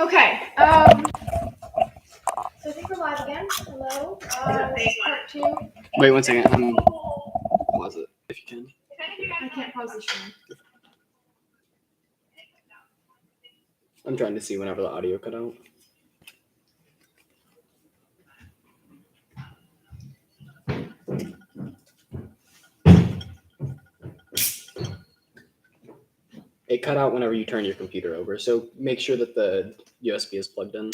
Okay. So I think we're live again. Hello. This is part 2. Wait 1 second. Pause it if you can. I can't pause the stream. I'm trying to see whenever the audio cut out. It cut out whenever you turn your computer over, so make sure that the USB is plugged in.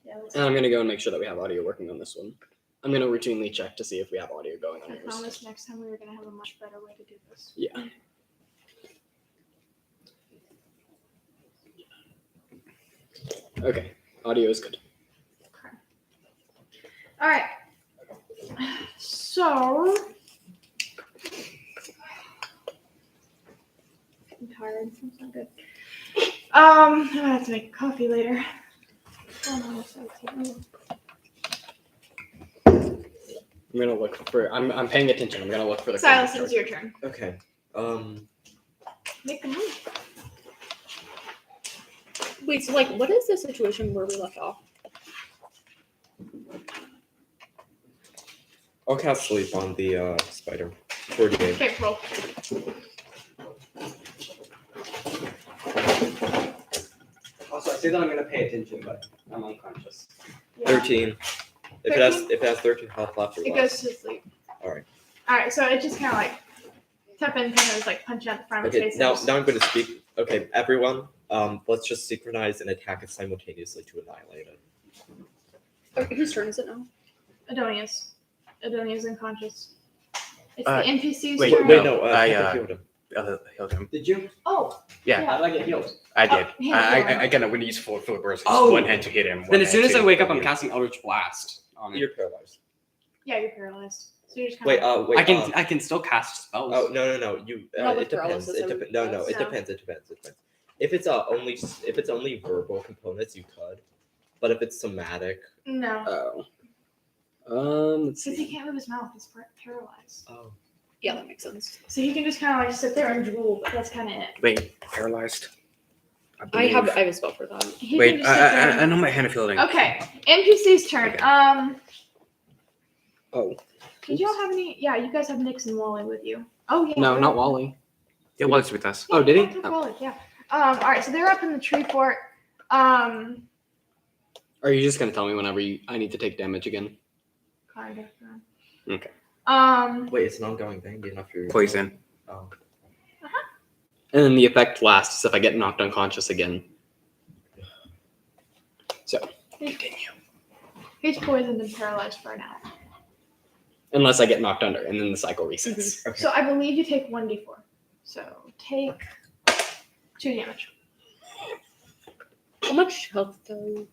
Yeah, And I'm gonna go and make sure that we have audio working on this one. I'm gonna routinely check to see if we have audio going on I yours. promise next time we were going to have a much better way to do this. Yeah. Okay, audio is good. Okay. All right. So I'm tired. That's not good. I'm gonna have to make coffee later. Oh, I'm gonna look for. I'm paying attention. I'm gonna look for the. Silas, it's your turn. Okay. Make the move. Wait, so like, what is the situation where we left off? I'll cast sleep on the spider. 48. Okay, roll. Also, I say that I'm gonna pay attention, but I'm unconscious. Yeah. 13. If it has 13 health left or It less. goes to sleep. Alright. Alright, so it just kind of like Tepin kind of was like punching out the front of his Okay, face. now I'm going to speak. Okay, everyone, let's just synchronize and attack it simultaneously to annihilate it. Okay, whose turn is it now? Adonius. Adonius unconscious. It's Uh, the NPC's wait, turn. Wait, no, I, Tepin healed him. Healed him. Did you? Oh, Yeah, How did I get healed? I did. yeah, I got a Winnie's full burst. Oh. One hand to hit him. Then as soon as I wake up, I'm casting. casting Eldritch Blast on it. You're paralyzed. yeah, you're paralyzed. So you're just kind Wait, of. wait. I can still cast spells. Oh no! You. Not It with depends. paralysis, It depends. No, No. it depends. It depends. If it's only verbal components, you could. But if it's somatic, No. Let's Because he see. can't move his mouth. He's paralyzed. oh, Yeah, that makes sense. So he can just kind of like sit there and drool, but that's kind of it. Wait, paralyzed. I have a spell for that. He can Wait, just sit there and- I know my hand of healing. Okay, NPC's turn. Okay. Oh Did y'all have any? Yeah, you guys have Nix and Wally with you. Oh yeah. no, they're- not Wally. Yeah, Wally's with us. Oh, did he? Yeah, took Wally, yeah. All right, so they're up in the tree fort. Are you just gonna tell me whenever I need to take damage again? Kind of. Okay. wait, it's an ongoing thing. Do you know if you're Poison. Oh, And then the effect lasts if I get knocked unconscious again. So He's poisoned and paralyzed for now. unless I get knocked under, and then the cycle resets. okay. So I believe you take 1d4. So take 2 damage. How much health does?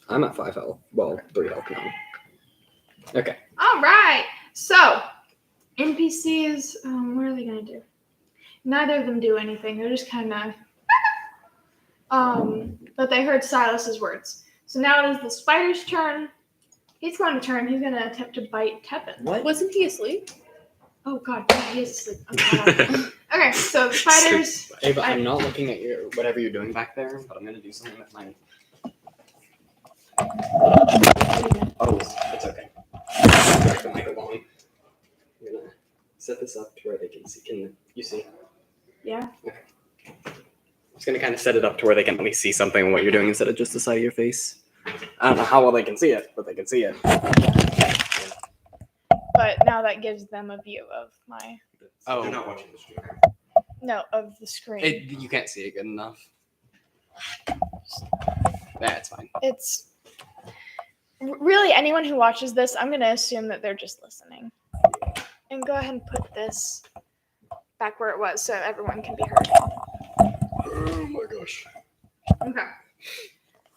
I'm at 5 health. Well, 3 health now. Okay. All right. So NPCs, what are they gonna do? Neither of them do anything. They're just kind of. But they heard Silas's words. So now it is the spider's turn. He's going to turn. He's going to attempt to bite Tepin. What? Wasn't he asleep? Oh God, yeah, he is asleep. Okay, so the spiders. Ava, I'm not looking at your whatever you're doing back there, but I'm gonna do something with mine. Oh, it's okay. Drag the mic along. I'm gonna set this up to where they can see. Can you see? Yeah. I'm just gonna kind of set it up to where they can at least see something of what you're doing instead of just the side of your face. I don't know how well they can see it, but they can see it. But now that gives them a view of my Oh. They're not watching the stream. of the screen. You can't see it good enough. That's fine. It's really anyone who watches this. I'm going to assume that they're just listening. And go ahead and put this back where it was so everyone can be heard. Oh my gosh. Okay.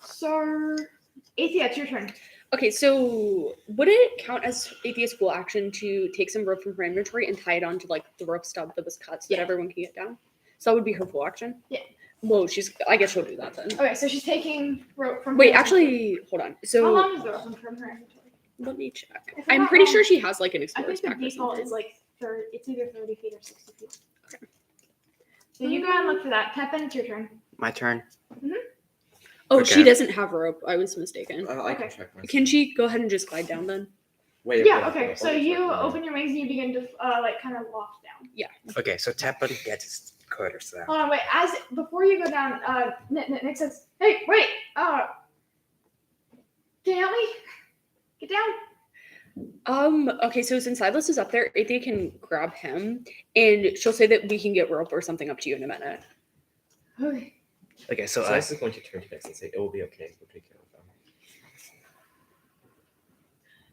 So, Athea, it's your turn. Okay, so would it count as Atheist full action to take some rope from her inventory and tie it onto like the rope stub that was cut so that everyone can get down? So that would be her full action? Yeah. Well, I guess she'll do that then. Okay, so she's taking rope from. Wait, her actually, hold on. How So long is the rope from her inventory? let me check. If I'm I'm not pretty wrong, sure she has like an I explorer's think the pack or default something. is like it's either 30 feet or 60 feet. Okay. So you go ahead and look for that. Tepin, it's your turn. My turn. Mhm. Oh, Okay. she doesn't have rope. I was mistaken. I can Okay. check myself. Can she go ahead and just glide down then? Wait. Yeah, wait, okay. wait, So let me you check mine. open your wings and you begin to like kind of loft down. Okay, so Tappan gets his quarters down. Hold on, wait. Before you go down, Nick says, "Hey, wait. Can you help me? Get down." Okay, so since Silas is up there, Athea can grab him and she'll say that we can get rope or something up to you in a minute. Okay. Okay, so Silas is going to turn to Nix and say, "It will be okay. We'll take care of them."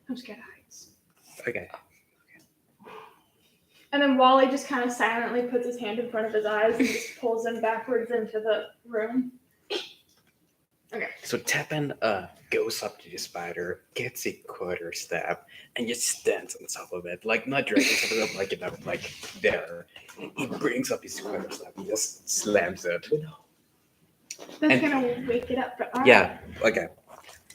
I'm scared of heights. okay. And then Wally just kind of silently puts his hand in front of his eyes and just pulls him backwards into the room. So Tappan goes up to the spider, gets a quarter stab, and just stands on top of it, like not dragging something up, like like there. He brings up his quarter stab and just slams it. That's And- gonna wake it up. But, all Yeah, right. okay.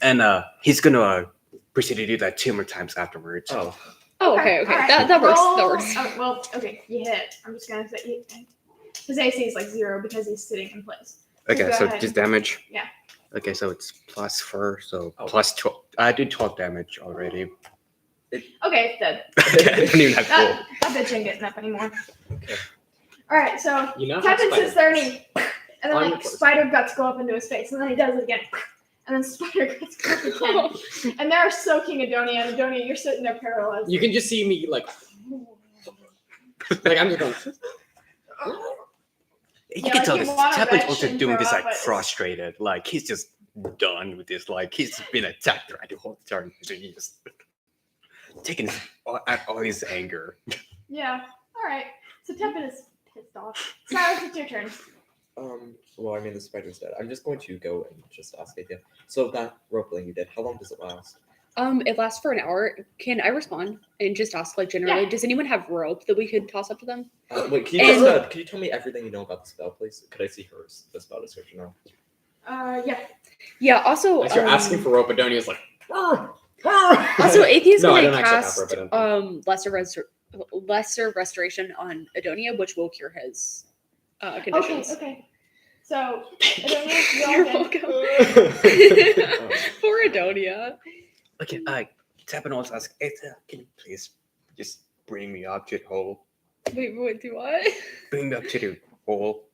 And he's gonna proceed to do that 2 more times afterwards. Oh, Oh, okay. all right. That works. That Roll- works. well, okay, you hit. I'm just gonna say his AC is like 0 because he's sitting in place. Okay, Go so ahead. just damage. Yeah. Okay, so it's +4, so Oh. plus 12. I did 12 damage already. Okay, it's dead. Okay, I don't even have to roll. That bitch ain't getting up anymore. okay. All right, so You know how Tevin sits there and he, and then On like your spider guts go up into his face, and then he does it again, and then spider guts go up again, and they're soaking Adonia, and Adonia, you're sitting there paralyzed. You can just see me like I'm just going. You Yeah, can like tell you this. wanna Tappan's retch also and doing throw this up, like but it's- frustrated. Like he's just done with this. Like he's been attacked right the whole turn. So he's just taking all his anger. Yeah. All right. So Tevin is pissed off. Cyrus, it's your turn. Well, I mean, the spider's dead. I'm just going to go and just ask Athea. So that rope thing you did, how long does it last? It lasts for an hour. Can I respond and just ask, like, generally, Yeah. does anyone have rope that we could toss up to them? Wait, can you, And- just, can you tell me everything you know about the spell, please? Could I see hers, the spell description now? Yeah. Yeah. Also, As you're asking for rope, Adonia's like. also, Athea's No, I gonna don't actually have cast rope, I don't lesser restoration on Adonia, which will cure his Okay. conditions. Okay. So Adonia, You're you're all good. welcome. Poor Adonia. Okay, Tappan also asks, Athea, can you please just bring me up to the hole? Wait, what? Do what? Bring me up to the hole.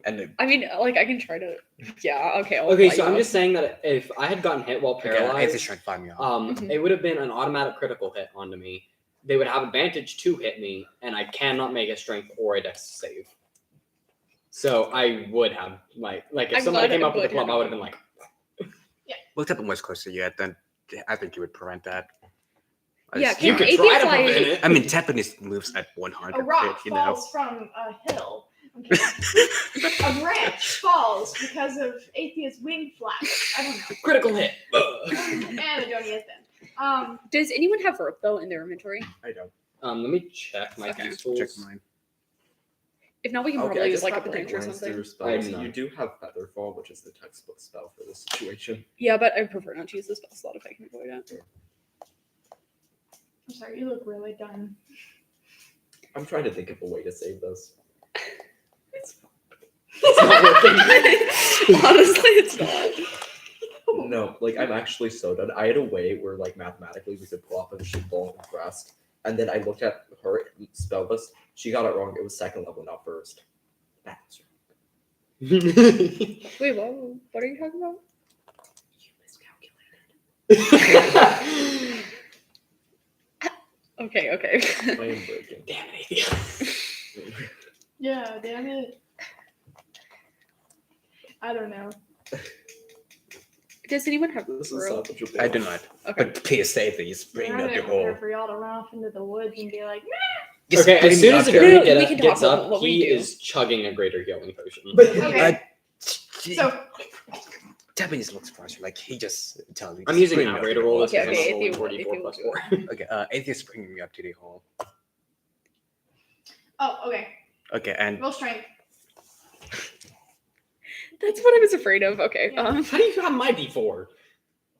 And then, I mean, like, I can try to. Yeah. Okay. I'll Okay, fly so you I'm up. just saying that if I had gotten hit while okay, Athea's paralyzed, trying to find me out. Mhm. it would have been an automatic critical hit onto me. They would have advantage to hit me, and I cannot make a strength or a dex save. So I would have like if I'm somebody glad came I up with a would club, I have. would have been like, Well, Tappan was close to you, then I think you would prevent that. I Yeah, just- you Can could Athea try to fly- prevent it. I mean, Tappan moves at 100 A rock feet, you know. falls from a hill. I'm kidding. A branch falls because of Athea's wing flaps. I don't know. Critical hit. And Adonia's dead. Does anyone have rope though in their inventory? I don't. Let me check my Okay. tools. Check mine. If not, we can Okay, probably I use just like a happened to pinch or glance something. through I spells. know. You do have Featherfall, which is the textbook spell for this situation. Yeah, but I prefer not to use this spell slot if I can avoid it. I'm sorry, you look really done. I'm trying to think of a way to save this. It's not working. Honestly, it's not. No, like I'm actually so done. I had a way where like mathematically we could pull off a sheet ball and crest, and then I looked at her spell list. She got it wrong. It was second level, not first. Bastard. Wait, what are you talking about? You miscalculated. Okay. I am breaking. Damn it, Athea. Yeah, damn it. I don't know. Does anyone have This is rope? such a I do not. Okay. But please say these. Bring me I up the didn't prepare hole. for y'all to run off into the woods and be like, Just Okay, bring as me soon up as there. Adonia No, we can gets talk about up, what we he do. is chugging a greater healing potion. okay. So Tappan just looks frustrated. Like he just tells me. I'm just using bring an me up outrider to the roll. hole. That's Okay, because I'm Athea rolling will- 44 Athea plus will 4. Okay, Athea's bringing me up to the hole. oh, okay. Okay, and Roll strength. That's what I was afraid of. Okay. Yeah. How do you have my D4?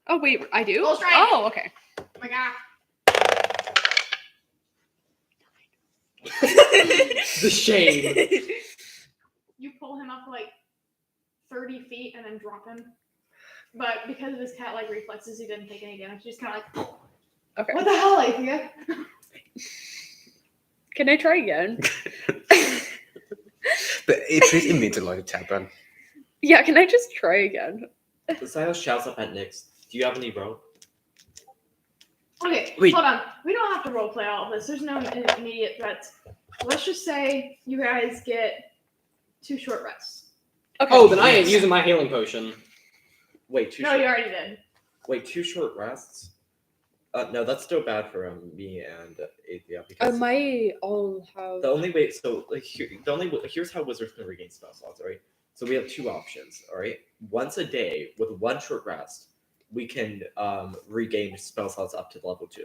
Oh wait, I do. Roll strength. Oh, okay. Oh my god. The shade. You pull him up like 30 feet and then drop him. But because of his cat-like reflexes, he didn't take any damage. He's kind of like, Okay. what the hell, Athea? Can I try again? But it means a lot to tap on. Yeah, can I just try again? The Silas shouts up at Nyx. Do you have any rope? Okay, Wait. hold on. We don't have to roleplay all of this. There's no immediate threats. Let's just say you guys get 2 short rests. Okay. Oh, then I ain't Yes. using my healing potion. Wait, two. No, short, you already did. Wait, 2 short rests. No, that's still bad for me and Athea because I'll have. the only way. So like here's how wizards can regain spell slots. All right. So we have 2 options. All right. Once a day with 1 short rest, we can regain spell slots up to level 2.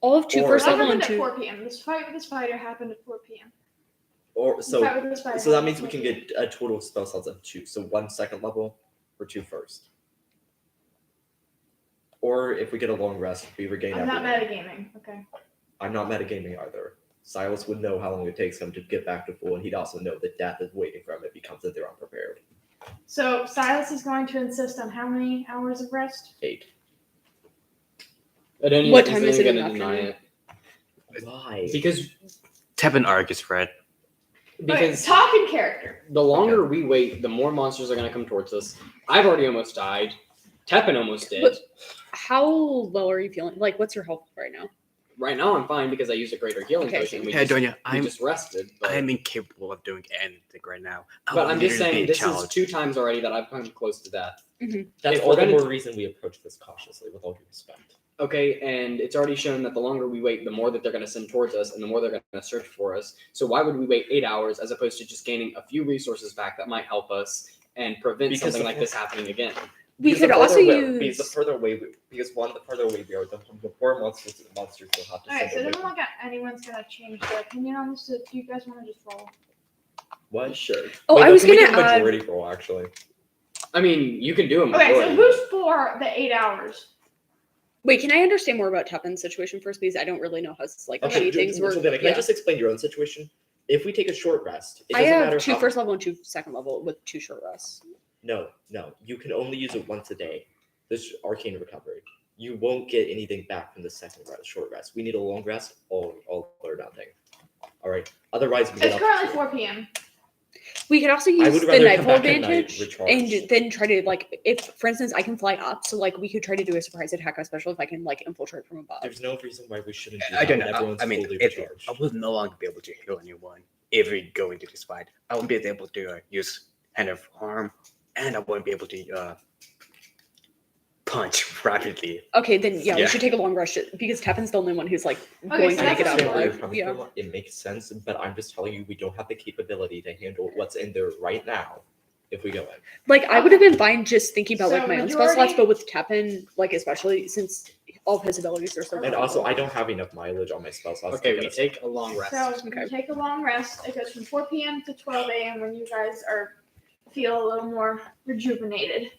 All of 2 Or- first That level and happened at 2. 4 p.m. This fight with the spider happened at 4 p.m. Or The so fight with the spider so that happened means at we 4 can p.m. get a total of spell slots of 2. So 1 second level or 2 first. Or if we get a long rest, we regain I'm not everything. metagaming. Okay. I'm not metagaming either. Silas would know how long it takes him to get back to full, and he'd also know that death is waiting for him if he comes in there unprepared. So Silas is going to insist on how many hours of rest? 8. Adonia What time is isn't it in gonna the deny afternoon? it Why? because Tap and Arc is red. Okay, talk in character. the longer we wait, the more monsters are gonna come towards us. I've already almost died. Tepin almost did. But- How low are you feeling? Like, what's your health right now? Right now I'm fine because I used a greater healing Okay, potion. so- We Hey, just, Donya, we I'm just rested. But, incapable of doing anything right now. but I'm just literally saying being this is challenged. 2 times already that I've come close to death. That's if all we're the gonna- more reason we approach this cautiously, with all due respect. Okay, and it's already shown that the longer we wait, the more that they're going to send towards us and the more they're going to search for us. So why would we wait 8 hours as opposed to just gaining a few resources back that might help us and prevent Because something the like fir- this happening again? We Because could the also further away- because use. the further away we, because one, the further away we are, the more monsters will have to Alright, send so it away. doesn't look like anyone's gonna change their opinion on this. So do you guys want to just roll? What? Sure. Oh, Wait, I no, was can we gonna do a add. majority roll actually. I mean, you can do a Okay, so majority. who's for the 8 hours? Wait, can I understand more about Tepin's situation first, because I don't really know how his like Okay, things work. so then, can I Yeah. just explain your own situation? If we take a short rest, it I doesn't have matter 2 how. first level and 2 second level with 2 short rests. No, you can only use it once a day. This arcane recovery. You won't get anything back from the second rest, short rest. We need a long rest, all or nothing. All right. Otherwise, we get It's up currently to- 4 p.m. We could also I use would the rather come nightfall back at night, advantage recharge. and then try to like, if for instance I can fly up, so like we could try to do a surprise attack, especially if I can like infiltrate from above. There's no reason why we shouldn't do I that don't when know. everyone's I mean, fully if recharged. I will no longer be able to heal anyone if we go into this fight. I won't be able to use hand of arm, and I won't be able to punch rapidly. Okay, then yeah, we Yeah. should take a long rest because Tepin's the only one who's like Okay, going so to make it that's out what I understand where you're alive. coming Yeah. from. It makes sense, but I'm just telling you, we don't have the capability to handle what's in there right now if we go in. Like I would have been fine just thinking about So like my own spell slots, majority- but with Tepin, like especially since all of his abilities are so. And also, I don't have enough mileage on my spell slots. Okay, to we get us- take a long rest. So Okay. you take a long rest. It goes from 4 p.m. to 12 a.m. when you guys feel a little more rejuvenated.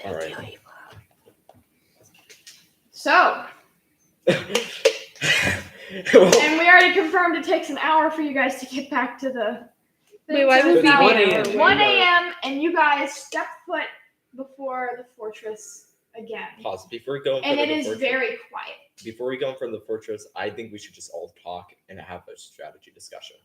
All right. So, Well, and we already confirmed it takes an hour for you guys to get back to the. Wait, why so would it's we now be 1 an a.m. hour away? 1 a.m. and you guys step foot before the fortress again, pause before we go. in and front it of the is fortress- very quiet. Before we go in front of the fortress, I think we should just all talk and have a strategy discussion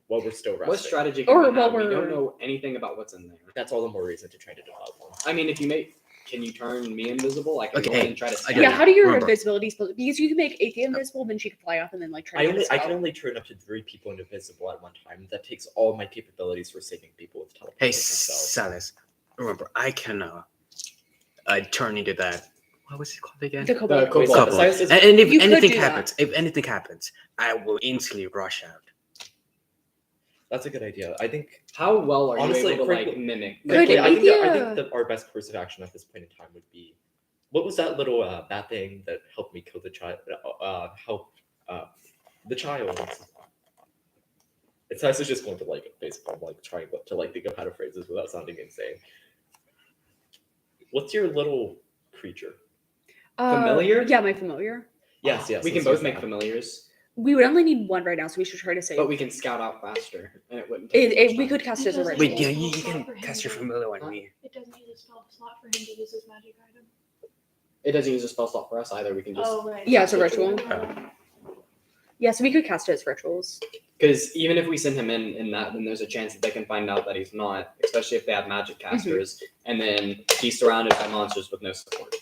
while we're still resting. What strategy Or can we while have? We don't we're- know anything about what's in there. That's all the more reason to try to develop one. I mean, if you make, can you turn me invisible? I can Okay, go ahead and try to. I scan don't Yeah, know. it. how do your Remember. invisibility supposed? Because you can make Athea invisible, then she can fly up and then like try to. get a I spell. can only turn up to 3 people invisible at one time. That takes all my capabilities for saving people with Hey, teleportation. So Salis, remember I can turn into that. What was it called again? The kobold. kobold. Wait, Couple. Silas is- And if You could anything do that. happens, I will instantly rush out. that's a good idea. I think. How well are Honestly, you able to like frankly- mimic? Could I think Athea- that our best course of action at this point in time would be, what was that little bad thing that helped me kill the child? The child. It's nice to just going to like basically like trying to like think of how to phrase this without sounding insane. What's your little creature? Familiar? Yeah, my familiar. Yes, yes. we can let's both use make that. familiars. We would only need one right now, so we should try to save. But we can scout out faster, and it wouldn't. Take as much We time. could cast it as a Wait, ritual. Wait, yeah, Ritual. you Spell can for him cast your to- familiar on me. It doesn't use a spell slot for him to use his magic item. It doesn't use a spell slot for us either. We can just Right. Yeah, it's a ritual. Oh. Yeah, so we could cast it as rituals. because even if we send him in that, then there's a chance that they can find out that he's not, especially if they have magic casters, and then he's surrounded by monsters with no support.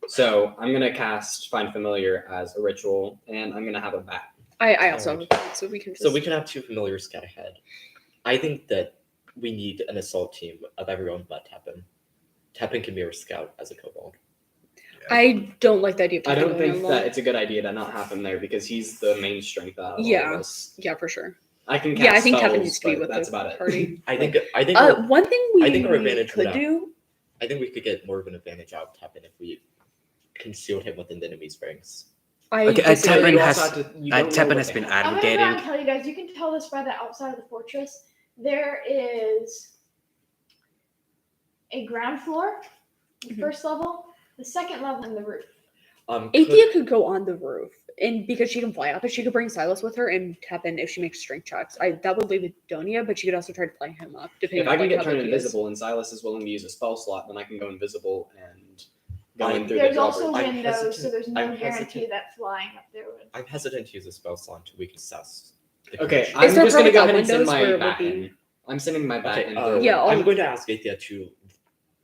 So I'm gonna cast Find Familiar as a ritual, and I'm gonna have a bat. I also have a point, so we can just. So we can have 2 familiar scout ahead. I think that we need an assault team of everyone but Tepin. Tepin can be our scout as a kobold. I don't like the idea of I don't Tepin think going that alone. it's a good idea to not have him there because he's the main strength out of all Yeah. of us. Yeah, for sure. I can cast Yeah, I think spells, Tepin needs to be but with that's the about it. party. I think our, One thing we I think our advantage could would do. I think we could get more of an advantage out of Tepin if we concealed him within the enemy's ranks. I Okay, disagree. Tepin You has- also have to- you don't know Tepin what has they been have. I'm gonna go and advocating. tell you guys. You can tell this by the outside of the fortress. There is a ground floor, the Mhm. first level, the second level, and the roof. Athea could go on the roof, and because she can fly up, but she could bring Silas with her and Tepin if she makes strength checks. That would leave Adonia, but she could also try to fly him up. Depending If I on can like, get how turned big he is. invisible and Silas is willing to use a spell slot, then I can go invisible and go in through There's the also drawbridge. I'm windows, so hesitant- there's no I'm guarantee hesitant. that flying up there would. I'm hesitant to use a spell slot until we can assess. the Okay, condition. I'm there just gonna go probably ahead and send windows my where it would bat be- in. I'm sending my bat Okay, in. Yeah, I'm I'll- going to ask Athea to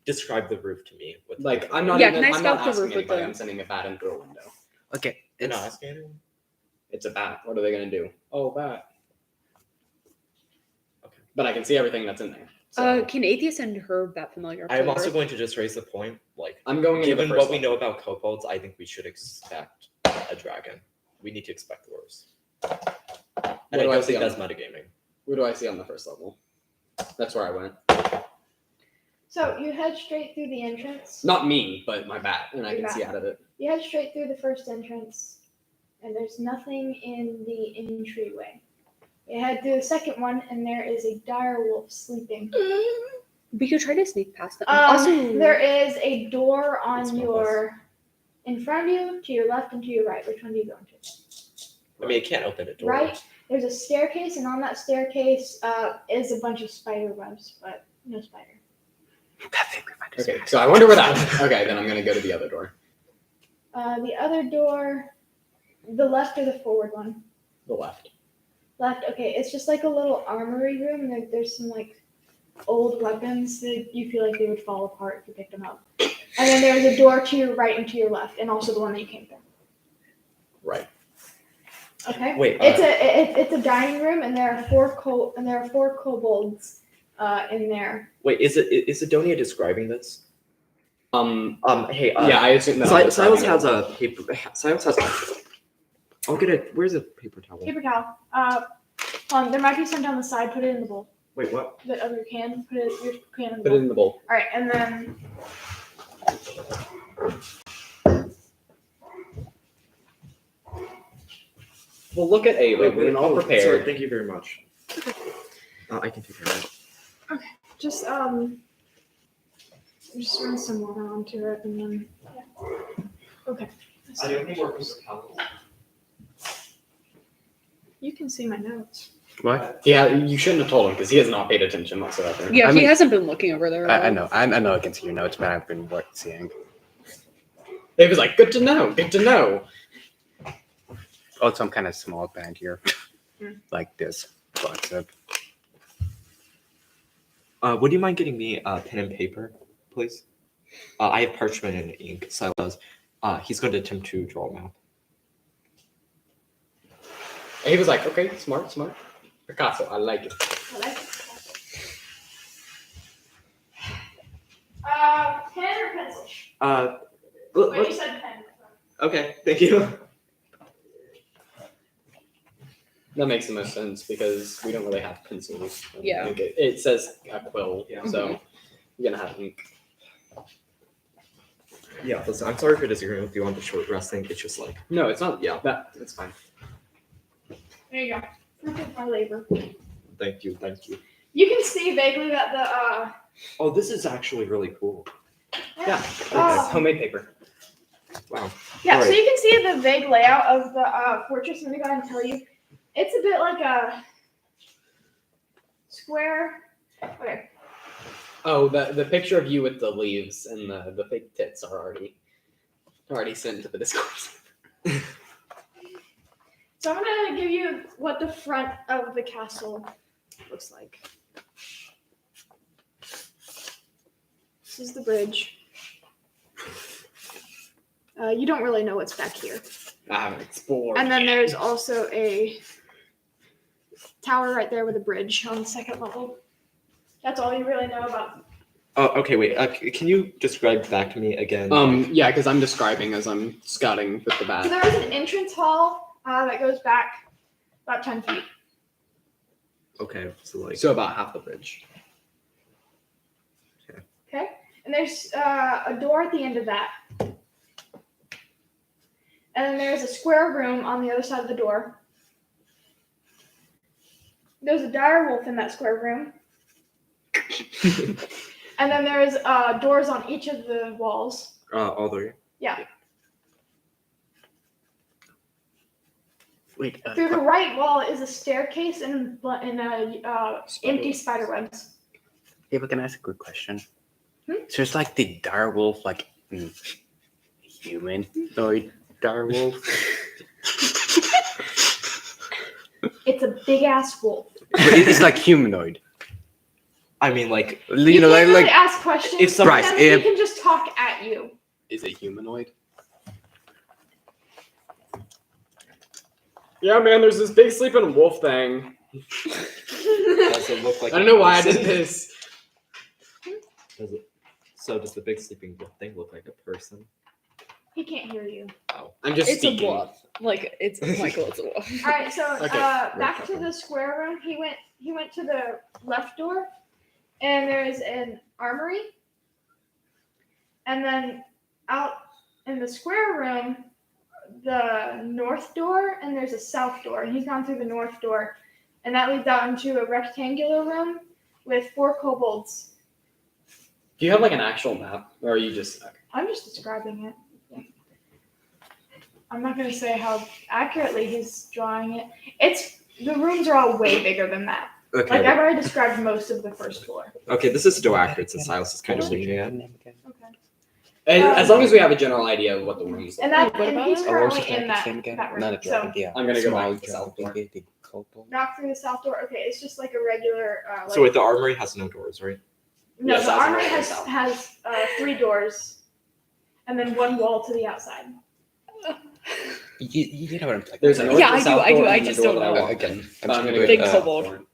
describe the roof to me. With Like I'm not Yeah, even. can I I'm not scout the asking roof with anybody. the- I'm sending a bat in through a window. Okay, You're not it's- asking anyone? It's a bat. What are they gonna do? Oh, bat. Okay. But I can see everything that's in there. So Can Athea send her bat familiar? up to I'm the also roof? going to just raise the point, like, I'm going into the given first what we level. know about kobolds, I think we should expect a dragon. We need to expect the worst. And What I do I don't see think on that's the- metagaming. What do I see on the first level? That's where I went. So you head straight through the entrance. Not me, but my bat, and I Your can see bat. out of it. You head straight through the first entrance, and there's nothing in the entryway. You head through the second one, and there is a dire wolf sleeping. We could try to sneak past them. Also, There is a door on It's my your, in front of you, to your left, and to your right. Which one do you go into? I mean, it can't open a door. Right. There's a staircase, and on that staircase is a bunch of spider webs, but no spider. that thing we find is Okay, bad. so I wonder where that. Okay, then I'm gonna go to the other door. The other door, the left or the forward one? The left. Left. Okay, it's just like a little armory room. There's some like old weapons that you feel like they would fall apart if you picked them up. And then there's a door to your right and to your left, and also the one that you came through. Right. Okay. Wait, It's a dining room, and there are four kobolds in there. wait, is Adonia describing this? Hey, Yeah, I assume that. I'm Silas describing has it. a paper. Silas has. I'll get it. Where's a paper towel? Paper towel. There might be some down the side. Put it in the bowl. Wait, what? The other can. Put it your can in the Put it bowl. in the bowl. All right, and then Well, look at Ava. We're all Sorry, prepared. thank you very much. I can take care of it. just run some water onto it, and then okay. You can see my notes. What? Yeah, you shouldn't have told him because he has not paid attention whatsoever. yeah, I he mean- hasn't been looking over there. at I all. know. I know I can see your notes, but I've been seeing. It was like, good to know. Good to know. Oh, some kind of small band here, Hmm. like this. But Would you mind getting me pen and paper, please? I have parchment and ink. Silas does. He's going to attempt to draw a map. And he was like, okay, smart. Picasso, I like it. I like it. Pen or pencil? Wait, you said pen. Okay, thank you. That makes the most sense because we don't really have pencils. I Yeah. think it says a quill, Yeah. so you're gonna have ink. Yeah, listen, I'm sorry for disagreeing with you on the short rest thing. It's just like, No, it's not. Yeah, that's fine. There you go. Fruit of my labor. thank you. You can see vaguely that the Oh, this is actually really cool. Yeah, Oh. homemade paper. Wow. Yeah, so Alright. you can see the vague layout of the fortress. I'm gonna go ahead and tell you. It's a bit like a square. Okay. Oh, the picture of you with the leaves and the fake tits are already sent to the Discord. So I'm gonna give you what the front of the castle looks like. This is the bridge. You don't really know what's back here. I haven't explored. And then yet. there's also a tower right there with a bridge on the second level. That's all you really know about. Oh, okay. Wait. Can you describe back to me again? Yeah, because I'm describing as I'm scouting with the So bat. there is an entrance hall that goes back about 10 feet. Okay. So like. So about half the bridge. Okay? And there's a door at the end of that. And then there's a square room on the other side of the door. There's a dire wolf in that square room. And then there's doors on each of the walls. All the way. Wait. Through the right wall is a staircase and empty spider webs. Yeah, but can I ask a quick question? Hmm? So it's like the direwolf, like humanoid direwolf. It's a big ass wolf. But it's like humanoid. I mean, like. You You know, can't like really ask questions. if some- Right, He if- can just talk at you. Is it humanoid? Yeah, man. There's this big sleeping wolf thing. Does it look like? I don't a know why I person? did this. Does it? So does the big sleeping wolf thing look like a person? He can't hear you. I'm just It's a speaking. bluff. Like it's Michael. It's a bluff. All right, so Okay. back to the square room. He went to the left door, and there's an armory, and then out in the square room, the north door, and there's a south door. And he's gone through the north door, and that leads out into a rectangular room with 4 kobolds. Do you have like an actual map, or are you just? I'm just describing it. I'm not gonna say how accurately he's drawing it. The rooms are all way bigger than that. Okay. Like I've already described most of the first floor. Okay. This is still accurate since Silas is kind of looking at. Okay. As long as we have a general idea of what the rooms. And that What and about he's it? currently in that Not a room. So dragon, yeah. I'm gonna go Small back to the south door. dragon, the kobold. knock through the south door. Okay, it's just like a regular. So wait, the armory has no doors, right? no, Yes, the that's armory right, has south. 3 doors, and then 1 wall to the outside. You know what I'm talking There's a about. north Yeah, and I do, south I do, door I and the just door don't that I know. walk Again, in. I'm I'm gonna just go Big to the kobold. south door.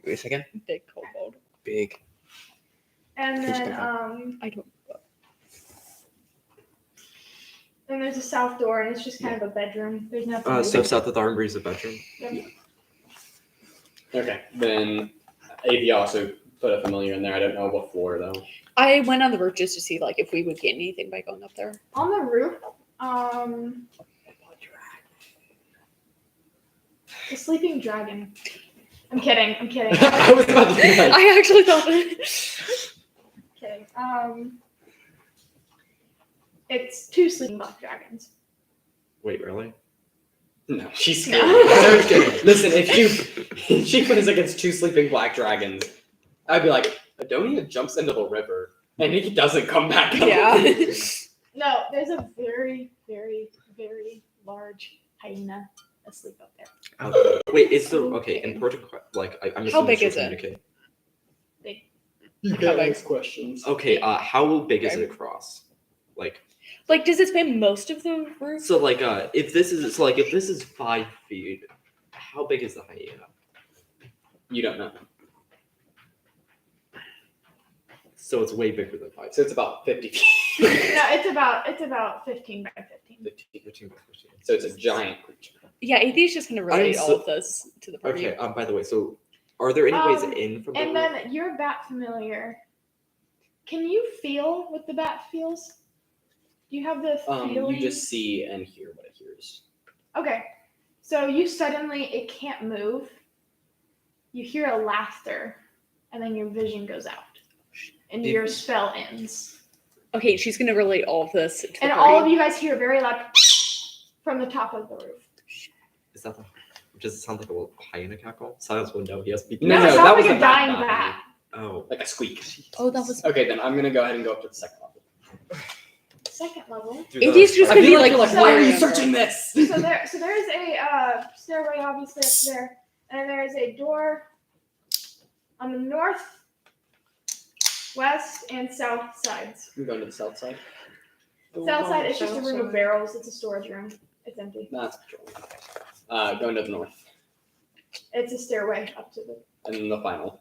Wait a second. Big kobold. Big. And Who's then gonna I don't. then there's a south door, and it's just kind of a bedroom. There's nothing. So south of the armory is a bedroom. Okay, then AV also put a familiar in there. I don't know what floor though. I went on the roof just to see like if we would gain anything by going up there. On the roof, the sleeping dragon. I'm kidding. I'm kidding. I was about to be like, I actually thought that. kidding. It's 2 sleeping black dragons. Wait, really? no, she's scared. No. I'm kidding. Listen, if she plays against 2 sleeping black dragons, I'd be like, Adonia jumps into the river and he doesn't come back up. Yeah. No, there's a very, very, very large hyena asleep up there. Okay. Wait, is the okay? Important. Like, I'm How assuming big she'll is it? communicate. You can't ask questions. Okay. How big is it across? Like, Like, does it span most of the roof? so like, if this is 5 feet, how big is the hyena? You don't know. So it's way bigger than 5. So it's about 50 feet. No, it's about 15 by 15. 15 by 15. So it's a giant creature. Yeah, Atheist just gonna relate I'm all so- of this to the party. Okay. By the way, so are there any ways Um, in from the And roof? then your bat familiar. Can you feel what the bat feels? Do you have the feeling? You just see and hear what it hears. Okay. So you suddenly it can't move. You hear a laughter, and then your vision goes out, and If- your spell ends. Okay, she's gonna relate all of this to the And party. all of you guys hear very loud from the top of the roof. Is that the? Does it sound like a little hyena cackle? Silence will know he has speaking. No, it no, sounds that like was a a bat dying battery. bat. Oh, Like a squeak. Oh, that was. Okay, then I'm gonna go ahead and go up to the second level. Second level. through It the is just I gonna feel be like like you're like, so- why are you Mario. searching this? So there's a stairway obviously up there, and there is a door on the north, west, and south sides. I'm going to the south side. South side is just a room of barrels. It's a storage room. It's empty. That's patrol. Going to the north. It's a stairway up to the. And then the final.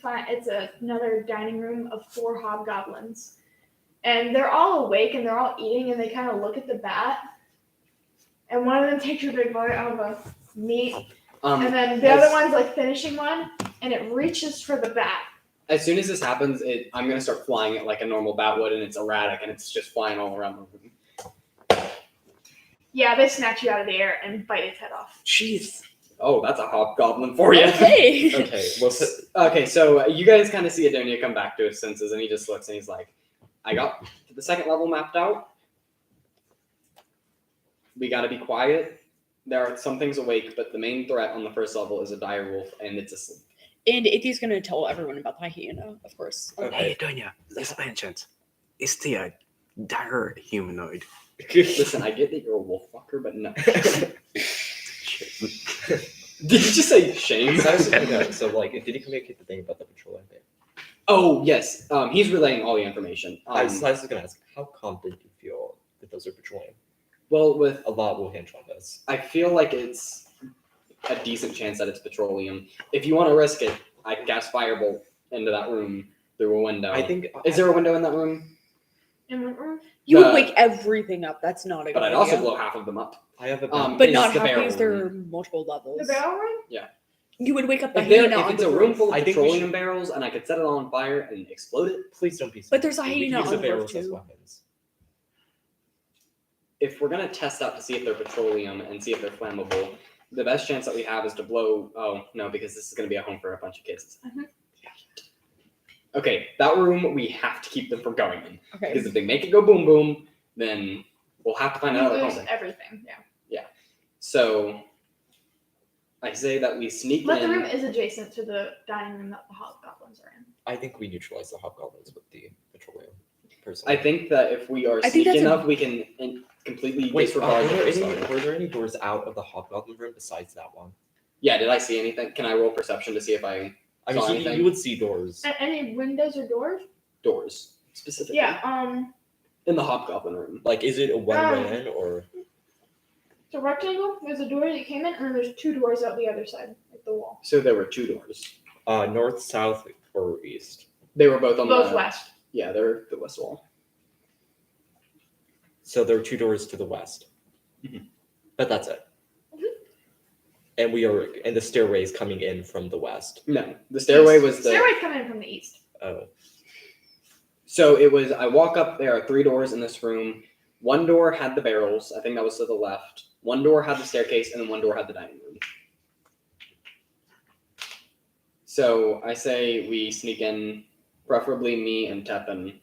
It's another dining room of 4 hobgoblins, and they're all awake and they're all eating, and they kind of look at the bat, and one of them takes a big bite out of a meat, and then the other one's like finishing one, and it reaches for the bat. As soon as this happens, I'm gonna start flying it like a normal bat would, and it's erratic, and it's just flying all around the room. Yeah, they snatch you out of the air and bite its head off. Jeez. Oh, that's a hobgoblin for you. Okay. Okay, well, Okay, so you guys kind of see Adonia come back to his senses, and he just looks and he's like, I got the second level mapped out. We gotta be quiet. There are some things awake, but the main threat on the first level is a dire wolf, and it's asleep. And Ithy's gonna tell everyone about the hyena, of course. Okay. Hey, Donya, just by any chance, is the dire humanoid? Listen, I get that you're a wolf fucker, but no. Did you just say shame? So like, did he communicate the thing about the petroleum thing? Oh, yes. He's relaying all the information. I was just gonna ask, how confident do you feel that those are petroleum? Well, with A lot will hinge on this. I feel like it's a decent chance that it's petroleum. If you want to risk it, I can cast Firebolt into that room through a window. I think. Is there a window in that room? In what room? You The- would wake everything up. That's not a good But I'd idea. also blow half of them up. I have a. But is not the half barrel because there are room. multiple levels. The barrel room? You would wake up the If, hyena if on it's the a room roof. full of I think we petroleum should- barrels and I could set it on fire and explode it, Please don't be. But there's a stupid. We hyena use on the the roof barrels as too. weapons. if we're gonna test out to see if they're petroleum and see if they're flammable, the best chance that we have is to blow. Oh no, because this is gonna be a home for a bunch of kids. Mhm. Okay, that room we have to keep them from going in Okay. because if they make it go boom boom, then we'll have to find You another lose home. everything. Yeah. So I say that we sneak But the in. room is adjacent to the dining room that the hobgoblins are in. I think we neutralize the hobgoblins with the petroleum. Personally. I think that if we are I think sneaky that's a- enough, we can completely Wait, disregard the first were level. there any doors out of the hobgoblin room besides that one? Yeah, did I see anything? Can I roll perception to see if I I Saw mean, anything? you would see doors. Any windows or doors? doors specifically? Yeah. In the hobgoblin room. Like, is it a one Um, way in or? It's a rectangle. There's a door that you came in, and then there's 2 doors out the other side, like the wall. So there were 2 doors. North, south, or east? They were both on Both the west. Yeah, they're the west wall. So there are 2 doors to the west. Mhm. But that's it. Mhm. And the stairway is coming in from the west. No, the stairway was the. Stairway's coming in from the east. Oh, So it was. I walk up. There are 3 doors in this room. One door had the barrels. I think that was to the left. One door had the staircase, and then one door had the dining room. So I say we sneak in, preferably me and Teppan,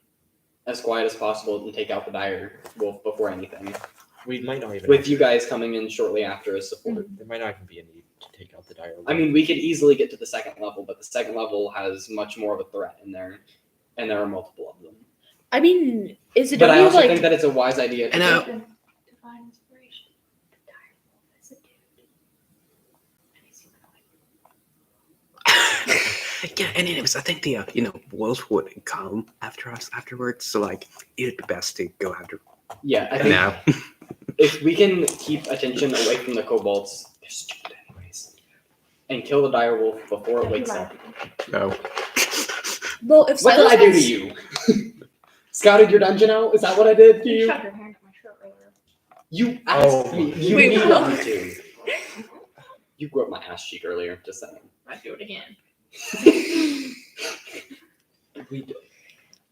as quiet as possible, and take out the dire wolf before anything. we might not even. With you guys coming in shortly after as support. There might not even be a need to take out the dire. I mean, we could easily get to the second level, but the second level has much more of a threat in there, and there are multiple of them. I mean, is it But I only also like think that it's a wise idea to And I- Divine inspiration. The dire wolf is a dude. And he's humanoid. Yeah, and anyways, I think the wolves would come after us afterwards. So like, it'd be best to go after Yeah, I think now. if we can keep attention away from the kobolds, they're stupid anyways, and kill the dire wolf before it Yeah, wakes he up. lied. No. well if What did Silas I do to has- you? Scouted your dungeon out? Is that what I did to You you? shoved your hand in my shirt earlier. You asked Oh. me. You Wait, needed what? me to. You groped my ass cheek earlier. Just saying. I'd do it again. we do.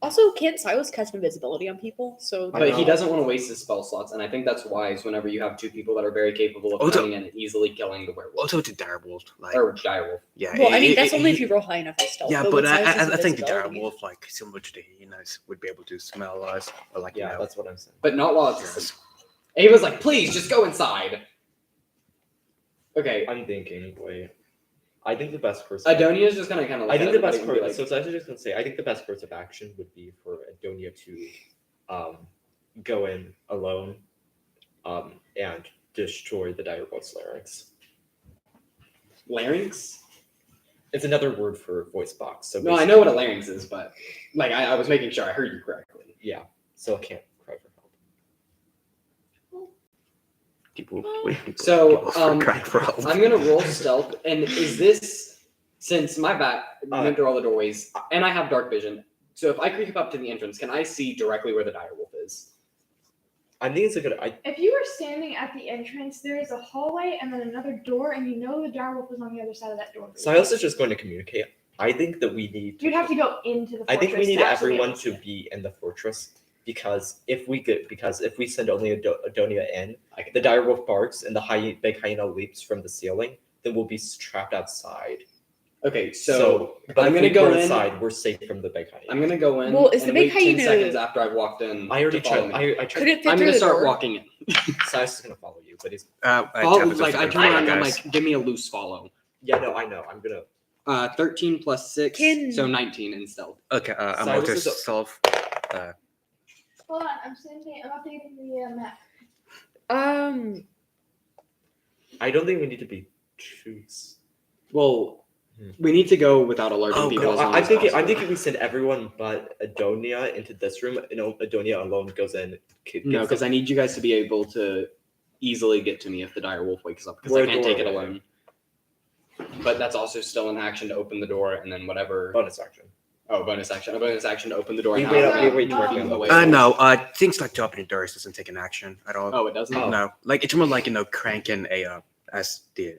Also, can't Silas cast invisibility on people? So I But he know. doesn't want to waste his spell slots, and I think that's wise whenever you have two people that are very capable of Also- coming in and easily killing the werewolf Also, the direwolf, like or direwolf. yeah. well, I mean it- that's it- only if he- you roll high enough at stealth. Yeah, but but with I Silas's think the invisibility- direwolf, like similar to the hyenas, would be able to smell us, or like Yeah, you know. that's what I'm saying. But not while it's asleep. Ava's like, please just go inside. Okay, I'm thinking. Wait. I think the best course. Adonia's just gonna kind of. I think the best course. course. So it's actually just gonna say. I think the best course of action would be for Adonia to, go in alone, and destroy the direwolf's larynx. Larynx? It's another word for voice box. So No, I know what a larynx is, but like I was making sure I heard you correctly. Yeah. So I can't cry for help. People, So, people crying for help. I'm gonna roll stealth, and is this since my back went through all the doorways, and I have dark vision? So if I creep up to the entrance, can I see directly where the direwolf is? I think it's a good. If you were standing at the entrance, there is a hallway and then another door, and you know the direwolf is on the other side of that door. Silas is just going to communicate. I think that we need. You'd have to go into the I fortress. think we need to actually everyone able to be in the fortress because if we send only Adonia in, I can, the direwolf barks and the big hyena leaps from the ceiling, then we'll be trapped outside. okay, so but I'm if gonna we go go in. inside, we're safe from the big hyena. I'm gonna go in. Well, is the and big wait 10 hyena- seconds after I've walked in. I already to follow tried. me. I Could tried. it fit I'm through gonna the start door? walking in. Silas is gonna follow you, but he's. Follow, Tabitha's like I looking turn for around you and I'm guys. like, give me a loose follow. Yeah, no, I know. I'm gonna. 13 plus 6, Can- so 19 in stealth. Okay, I'm Silas also is a- self. Hold on, I'm updating the map. I don't think we need to be choose. Well, Hmm. we need to go without alerting Oh, people. No, as long I'm as thinking. I'm possible. thinking we send everyone but Adonia into this room. And Adonia alone goes in. No, because I need you guys to be able to easily get to me if the dire wolf wakes up, because We're I a can't door take it away. alone. But that's also still an action to open the door, and then whatever. bonus action. Oh, bonus action! A bonus action to open the door. We and wait. have- We wait to Oh. work Keep on the way. No, things like opening doors doesn't take an action at all. Oh, it doesn't. Oh. No, like it's more like cranking a as the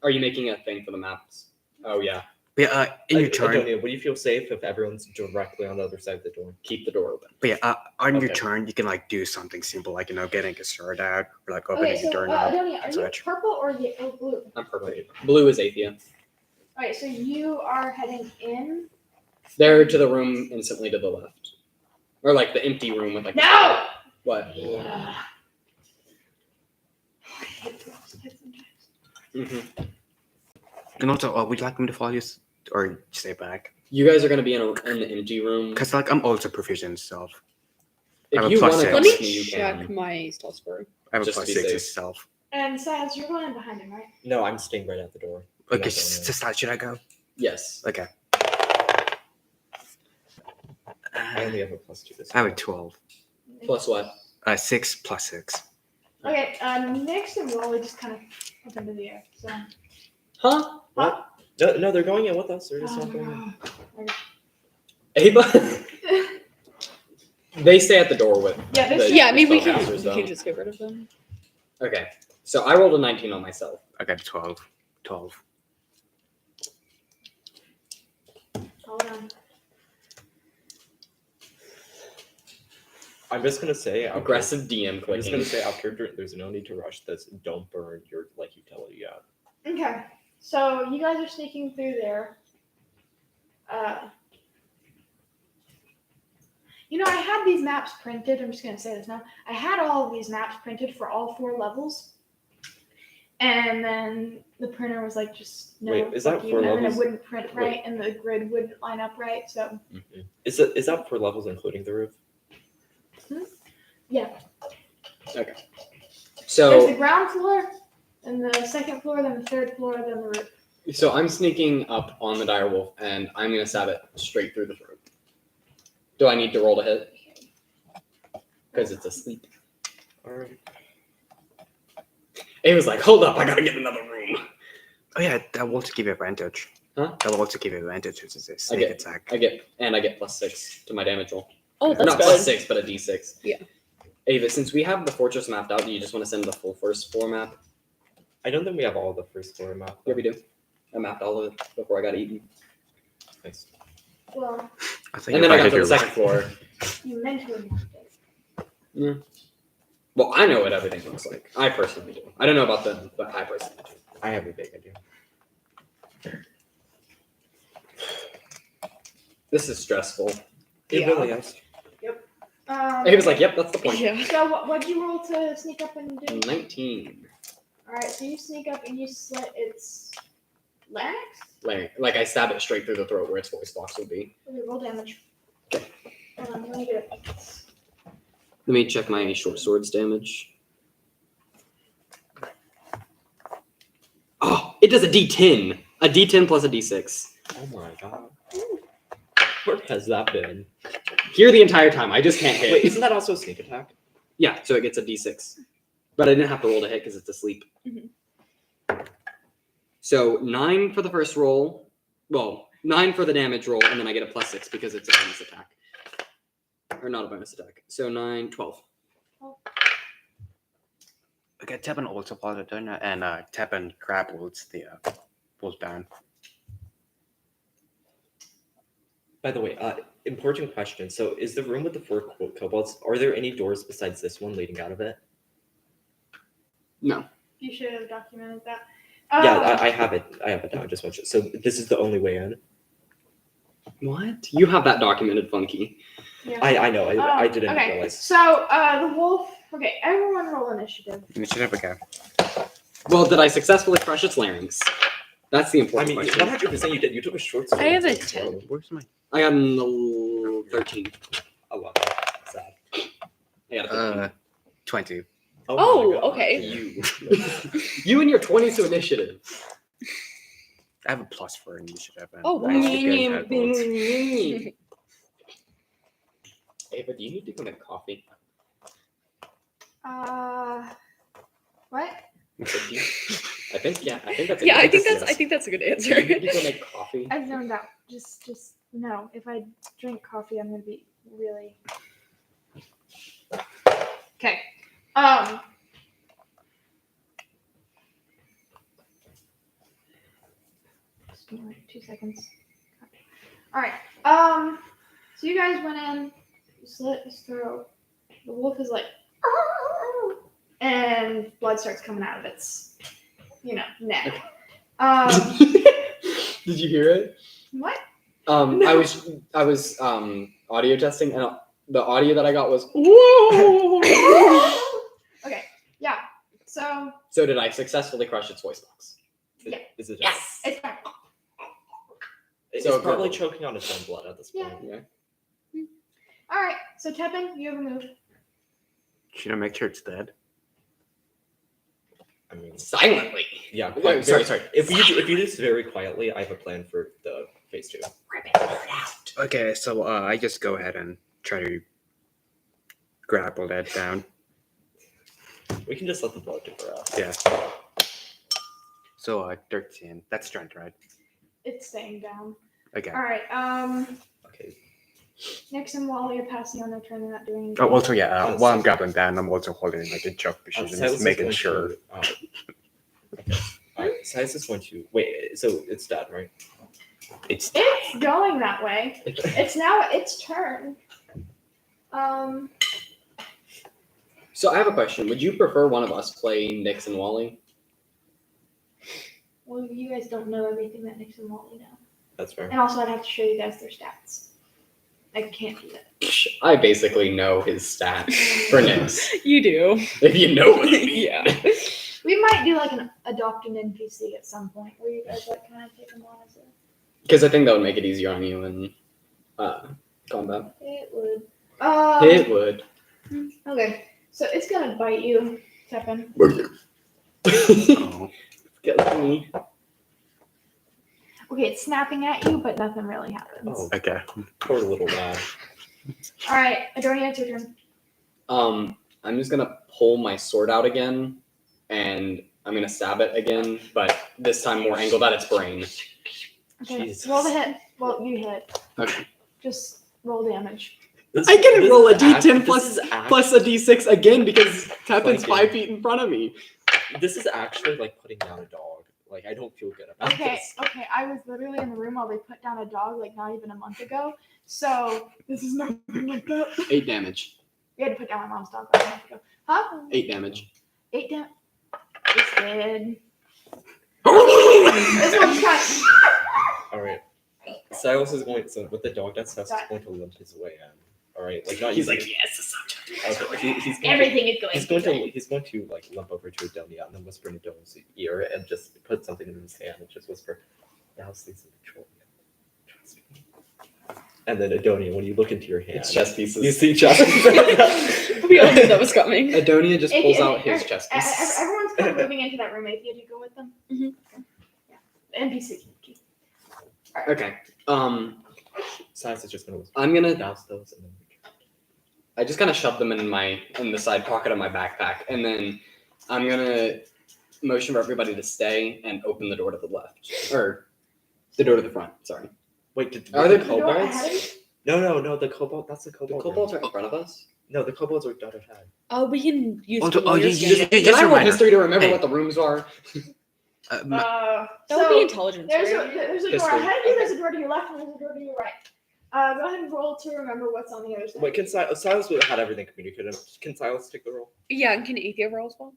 Are you making a thing for the maps? Oh yeah. in your turn. Adonia, would you feel safe if everyone's directly on the other side of the door? Keep the door open. But on your Okay. turn, you can like do something simple, like getting a sword out, or like opening Okay, so a doorknob. Adonia, are you such. purple or blue? I'm purple. Blue is Athia. All right, so you are heading in. They're to the room instantly to the left, or like the empty room with like. No! What? Yeah. I hate sometimes. hmm And also, would you like me to follow you, or stay back? You guys are gonna be in the empty room. Because like I'm also proficient in stealth. If I'm a you plus want to six. come Let with me me, you check can. my stealth score. I have a Just to plus be 6 in safe. stealth. And Silas, you're going in behind him, right? No, I'm staying right at the door. Okay, not to start, should I go? Yes. Okay. I only have a +2 this I have a time. 12. Plus what? 6 plus 6. Okay, Nyx and Wally just kind of up into the air. So. Huh? What? No, they're going in with us. They're just Oh, not going in. no. Ava. They stay at the door with. Yeah, The- this. Yeah, I mean we can, spellcasters, we can though. just get rid of them. Okay. So I rolled a 19 on myself. I got a 12. 12. Hold on. I'm just gonna say Aggressive DM I'm just clicking. gonna say after there's no need to rush this. Don't burn your utility out. Okay, so you guys are sneaking through there. You know, I had these maps printed. I'm just gonna say this now. I had all of these maps printed for all 4 levels, and then the printer was like, "Just no." Wait, is that fuck you," 4 and then levels? it wouldn't print right, and the grid wouldn't line up right. So Is that for levels including the roof? yeah, there's So the ground floor, and the second floor, then the third floor, then the roof. So I'm sneaking up on the dire wolf, and I'm gonna stab it straight through the throat. Do I need to roll to hit? Because it's asleep. All right. It was like, hold up, I gotta get another room. Oh yeah, that will also give you advantage. Huh? That will also give you advantage. It's a sneak get- attack. I get +6 to my damage roll. Oh, Or that's not good. +6, but a d6. Yeah. Ava, since we have the fortress mapped out, do you just want to send the full first floor map? I don't think we have all the first floor map. Yeah, we do. I mapped all of it before I got eaten. Nice. Well, I think And then I got to the second floor. You mentally mapped it. Well, I know what everything looks like. I personally do. I don't know about them, but I personally do. I have a big idea. This is stressful. It Yeah. really is. He was like, "Yep, that's the point." Yeah. So what'd you roll to sneak up and do? 19. All right, so you sneak up and you slit its larynx. Like I stab it straight through the throat where its voice box would be. Okay, roll damage. Okay. Hold on, let me get it. Let me check my short swords damage. Oh, it does a D10. A D10 plus a D6. Oh my god. Where has that been? Here the entire time. I just can't hit. Wait, isn't that also a sneak attack? Yeah, so it gets a D6. But I didn't have to roll to hit because it's asleep. Mhm. So 9 for the first roll. Well, 9 for the damage roll, and then I get a +6 because it's a bonus attack. Or not a bonus attack. So 9, 12. Okay, Tevin also pulls it down, and Tevin grapples the pulls down. By the way, important question. So, is the room with the 4 kobolds? Are there any doors besides this one leading out of it? No. You should have documented that. Yeah, I have it. I have it now. I just want you. So, this is the only way in. What? You have that documented, Funky. Yeah. I know. I didn't okay. realize. So the wolf. Okay, everyone roll initiative. Initiative again. Well, did I successfully crush its larynx? That's the I important mean, question. 100% you did. You took a short sword. I have a and took 10. roll. Where's my? I got a 13. 11. Sad. I got a 13. 20. Oh, my God. okay. You. You and your 22 initiative. I have a plus for initiative. And Oh, I used to get head rolls. Ava, do you need to go make coffee? What? I think yeah. I think that's. Yeah, I think yes. that's a good Do you answer. need to go make coffee? I've zoned out. Just no. If I drink coffee, I'm gonna be really. Okay. Just give me like 2 seconds. All right. So you guys went in, you slit his throat. The wolf is like, and blood starts coming out of its, neck. Did you hear it? What? I was audio testing, and the audio that I got was. Okay. Yeah. So So did I successfully crush its voice box? Yeah. Is it? yes, it's fine. It's So probably purple. choking on its own blood at this Yeah. point. Yeah. All right. So Tevin, you have a move. Should I make sure it's dead? I mean, Silently. yeah. Wait, quite- sorry. If you do this very quietly, I have a plan for the phase 2. Okay, so I just go ahead and try to grapple that down. We can just let the blood do for us. Yeah. So 13. That's strength, right? It's staying down. Okay. All right. Okay. Nix and Wally are passing on their turn. They're not doing anything. Oh, also, yeah, Oh, while I'm so- grappling down, I'm also holding like a choke position, Silas just is making going sure. to, okay. Alright, Silas is going to wait. So it's dead, right? It's It's going that way. It's now its turn. So I have a question. Would you prefer one of us play Nix and Wally? Well, you guys don't know everything that Nix and Wally know, That's fair. and also I'd have to show you guys their stats. I can't do that. I basically know his stats for Nix. You do. If you know what I mean. Yeah. We might do like an adopt an NPC at some point where you guys like kind of take them on as a. Because I think that would make it easier on you in combat. It would. It would. Okay, so it's gonna bite you, Tevin. oh, Get me. Okay, it's snapping at you, but nothing really happens. Oh, okay. poor little lad. All right, Adornia, it's your turn. I'm just gonna pull my sword out again, and I'm gonna stab it again, but this time more angled at its brain. Okay, Jesus. roll the hit. Well, you hit. Okay. Just roll damage. I can This roll a is act- D10 this plus is act- plus a D6 again because Tepin's Like 5 feet in front of me. This is actually like putting down a dog. Like I don't feel good about Okay, this. okay. I was literally in the room while they put down a dog like not even a month ago. So this is nothing like that. 8 damage. We had to put down my mom's dog like a month ago. Huh? 8 damage. 8 down. It's dead. This one's got. All right. Silas is going so with the dog that's Silas is Got- going to limp his way in. All right, like not He's using- like, yes, the subject. Okay, he's going Everything is going. he's going to like limp over to Adonia and then whisper in Adonia's ear and just put something in his hand and just whisper, "Now sleep in Victoria. Trust me." And then Adonia, when you look into your hand, It's chess pieces. you see chess. We all knew that was coming. Adonia just pulls out his If- chess e- e- piece. Everyone's kind of moving into that room. If you had to go with them. Mhm. Yeah. NPC. Okay. Silas is just going to I'm gonna. douse those and then. I just kind of shove them in the side pocket of my backpack, and then I'm gonna motion for everybody to stay and open the door to the left, or the door to the front. Sorry. Wait, did Are the there kobolds? No, the kobold. That's the The kobold. kobolds room. are in front of us. No, the kobolds are done ahead. We can use. Oh, the oh, lawyers yeah, to- yeah, Can just I a roll reminder. history to remember Hey. what the rooms are? That would be So intelligence. there's right? a door History. ahead of you. There's a door to your left, and there's a door to your right. Go ahead and roll to remember what's on the other side. Wait, can Silas had everything communicated? Can Silas take the roll? Yeah, and can Athea roll as well?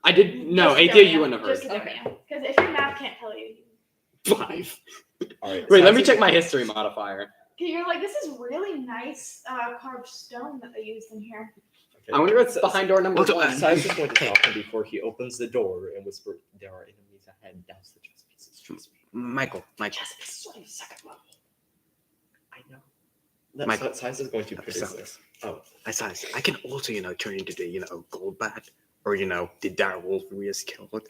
I did no. Just Athea, Adonia, you wouldn't have Just heard. because if your math can't tell you, 5. All right. Wait, let me Silas check my history modifier. you're like, this is really nice carved stone that they used in here. Okay. I wonder what's behind door number Also, 1. Silas is going to stop him before he opens the door and whisper, "There are enemies ahead. Douse the chess pieces. Trust me." Michael. Yes, this is only second level. I know. That Michael. Silas is going to produce Silas. this. Oh, Besides, I can also, turn into the, gold bat or, the dire wolf we just killed.